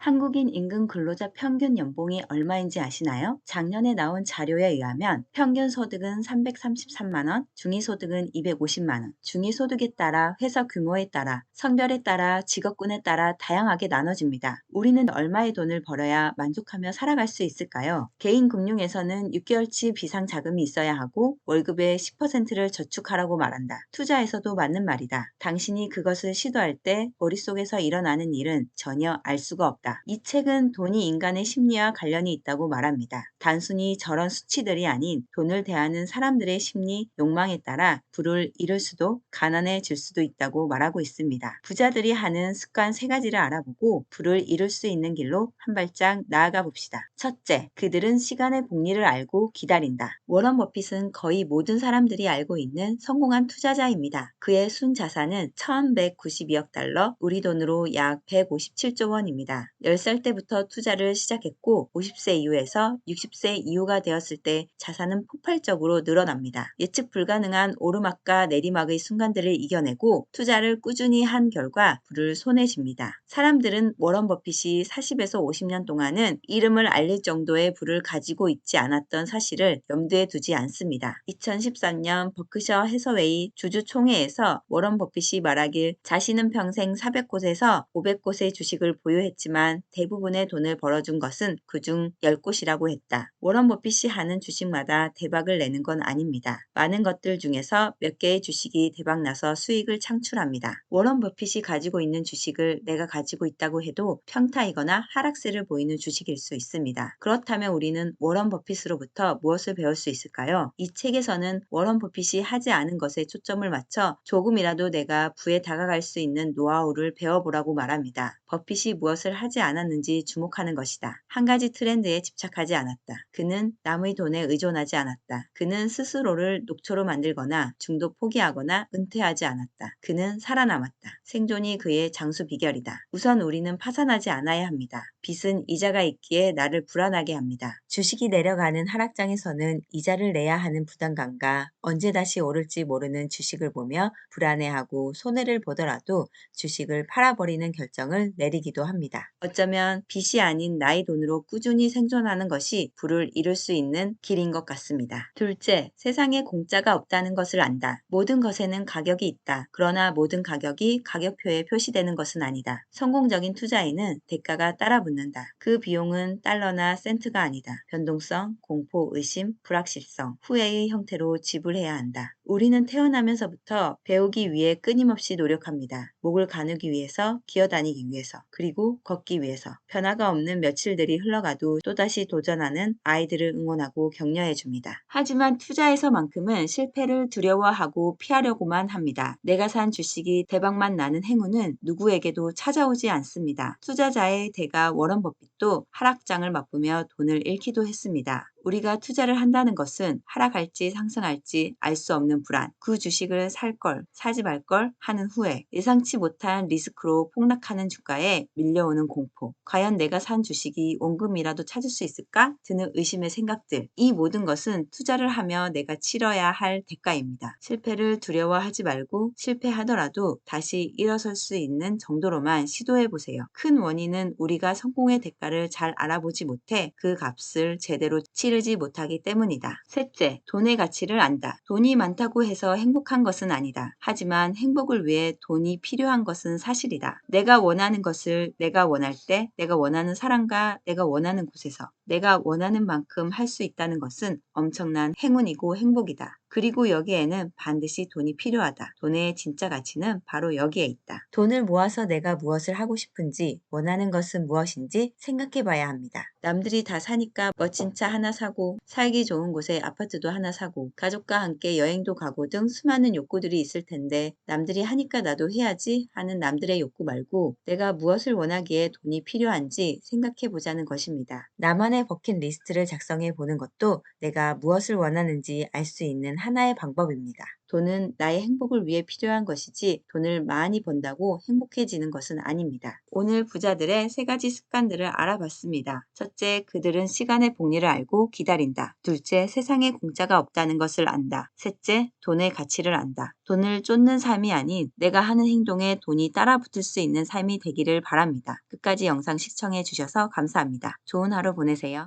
한국인 임금 근로자 평균 연봉이 얼마인지 아시나요? 작년에 나온 자료에 의하면 평균 소득은 333만 원, 중위소득은 250만 원. 중위소득에 따라 회사 규모에 따라 성별에 따라 직업군에 따라 다양하게 나눠집니다. 우리는 얼마의 돈을 벌어야 만족하며 살아갈 수 있을까요? 개인 금융에서는 6개월치 비상 자금이 있어야 하고 월급의 10%를 저축하라고 말한다. 투자에서도 맞는 말이다. 당신이 그것을 시도할 때 머릿속에서 일어나는 일은 전혀 알 수가 없다. 이 책은 돈이 인간의 심리와 관련이 있다고 말합니다. 단순히 저런 수치들이 아닌 돈을 대하는 사람들의 심리, 욕망에 따라 부를 잃을 수도 가난해질 수도 있다고 말하고 있습니다. 부자들이 하는 습관 3가지를 알아보고 부를 이룰 수 있는 길로 한 발짝 나아가 봅시다. 첫째, 그들은 시간의 복리를 알고 기다린다. 워런 버핏은 거의 모든 사람들이 알고 있는 성공한 투자자입니다. 그의 순자산은 1192억 달러, 우리 돈으로 약 157조 원입니다. 10살 때부터 투자를 시작했고 50세 이후에서 60세 이후가 되었을 때 자산은 폭발적으로 늘어납니다. 예측 불가능한 오르막과 내리막의 순간들을 이겨내고 투자를 꾸준히 한 결과 부를 손에 쥡니다. 사람들은 워런 버핏이 40에서 50년 동안은 이름을 알릴 정도의 부를 가지고 있지 않았던 사실을 염두에 두지 않습니다. 2013년 버크셔 해서웨이 주주총회에서 워런 버핏이 말하길 자신은 평생 400곳에서 500곳의 주식을 보유했지만 대부분의 돈을 벌어준 것은 그중 10곳이라고 했다. 워런 버핏이 하는 주식마다 대박을 내는 건 아닙니다. 많은 것들 중에서 몇 개의 주식이 대박나서 수익을 창출합니다. 워런 버핏이 가지고 있는 주식을 내가 가지고 있다고 해도 평타이거나 하락세를 보이는 주식일 수 있습니다. 그렇다면 우리는 워런 버핏으로부터 무엇을 배울 수 있을까요? 이 책에서는 워런 버핏이 하지 않은 것에 초점을 맞춰 조금이라도 내가 부에 다가갈 수 있는 노하우를 배워보라고 말합니다. 버핏이 무엇을 하지 않았는지 주목하는 것이다. 한 가지 트렌드에 집착하지 않았다. 그는 남의 돈에 의존하지 않았다. 그는 스스로를 녹초로 만들거나 중도 포기하거나 은퇴하지 않았다. 그는 살아남았다. 생존이 그의 장수 비결이다. 우선 우리는 파산하지 않아야 합니다. 빚은 이자가 있기에 나를 불안하게 합니다. 주식이 내려가는 하락장에서는 이자를 내야 하는 부담감과 언제 다시 오를지 모르는 주식을 보며 불안해하고 손해를 보더라도 주식을 팔아버리는 결정을 내리기도 합니다. 어쩌면 빚이 아닌 나의 돈으로 꾸준히 생존하는 것이 부를 이룰 수 있는 길인 것 같습니다. 둘째, 세상에 공짜가 없다는 것을 안다. 모든 것에는 가격이 있다. 그러나 모든 가격이 가격표에 표시되는 것은 아니다. 성공적인 투자에는 대가가 따라붙는다. 그 비용은 달러나 센트가 아니다. 변동성, 공포, 의심, 불확실성, 후회의 형태로 지불해야 한다. 우리는 태어나면서부터 배우기 위해 끊임없이 노력합니다. 목을 가누기 위해서, 기어다니기 위해서, 그리고 걷기 위해서. 변화가 없는 며칠들이 흘러가도 또다시 도전하는 아이들을 응원하고 격려해줍니다. 하지만 투자에서만큼은 실패를 두려워하고 피하려고만 합니다. 내가 산 주식이 대박만 나는 행운은 누구에게도 찾아오지 않습니다. 투자자의 대가 워런 버핏도 하락장을 맛보며 돈을 잃기도 했습니다. 우리가 투자를 한다는 것은 하락할지 상승할지 알 수 없는 불안, 그 주식을 살 걸, 사지 말 걸 하는 후회, 예상치 못한 리스크로 폭락하는 주가에 밀려오는 공포, 과연 내가 산 주식이 원금이라도 찾을 수 있을까? 드는 의심의 생각들, 이 모든 것은 투자를 하며 내가 치러야 할 대가입니다. 실패를 두려워하지 말고 실패하더라도 다시 일어설 수 있는 정도로만 시도해보세요. 큰 원인은 우리가 성공의 대가를 잘 알아보지 못해 그 값을 제대로 치르지 못하기 때문이다. 셋째, 돈의 가치를 안다. 돈이 많다고 해서 행복한 것은 아니다. 하지만 행복을 위해 돈이 필요한 것은 사실이다. 내가 원하는 것을 내가 원할 때, 내가 원하는 사람과 내가 원하는 곳에서, 내가 원하는 만큼 할 수 있다는 것은 엄청난 행운이고 행복이다. 그리고 여기에는 반드시 돈이 필요하다. 돈의 진짜 가치는 바로 여기에 있다. 돈을 모아서 내가 무엇을 하고 싶은지, 원하는 것은 무엇인지 생각해 봐야 합니다. 남들이 다 사니까 멋진 차 하나 사고, 살기 좋은 곳에 아파트도 하나 사고, 가족과 함께 여행도 가고 등 수많은 욕구들이 있을 텐데 남들이 하니까 나도 해야지 하는 남들의 욕구 말고 내가 무엇을 원하기에 돈이 필요한지 생각해 보자는 것입니다. 나만의 버킷리스트를 작성해 보는 것도 내가 무엇을 원하는지 알 수 있는 하나의 방법입니다. 돈은 나의 행복을 위해 필요한 것이지 돈을 많이 번다고 행복해지는 것은 아닙니다. 오늘 부자들의 3가지 습관들을 알아봤습니다. 첫째, 그들은 시간의 복리를 알고 기다린다. 둘째, 세상에 공짜가 없다는 것을 안다. 셋째, 돈의 가치를 안다. 돈을 쫓는 삶이 아닌 내가 하는 행동에 돈이 따라붙을 수 있는 삶이 되기를 바랍니다. 끝까지 영상 시청해 주셔서 감사합니다. 좋은 하루 보내세요.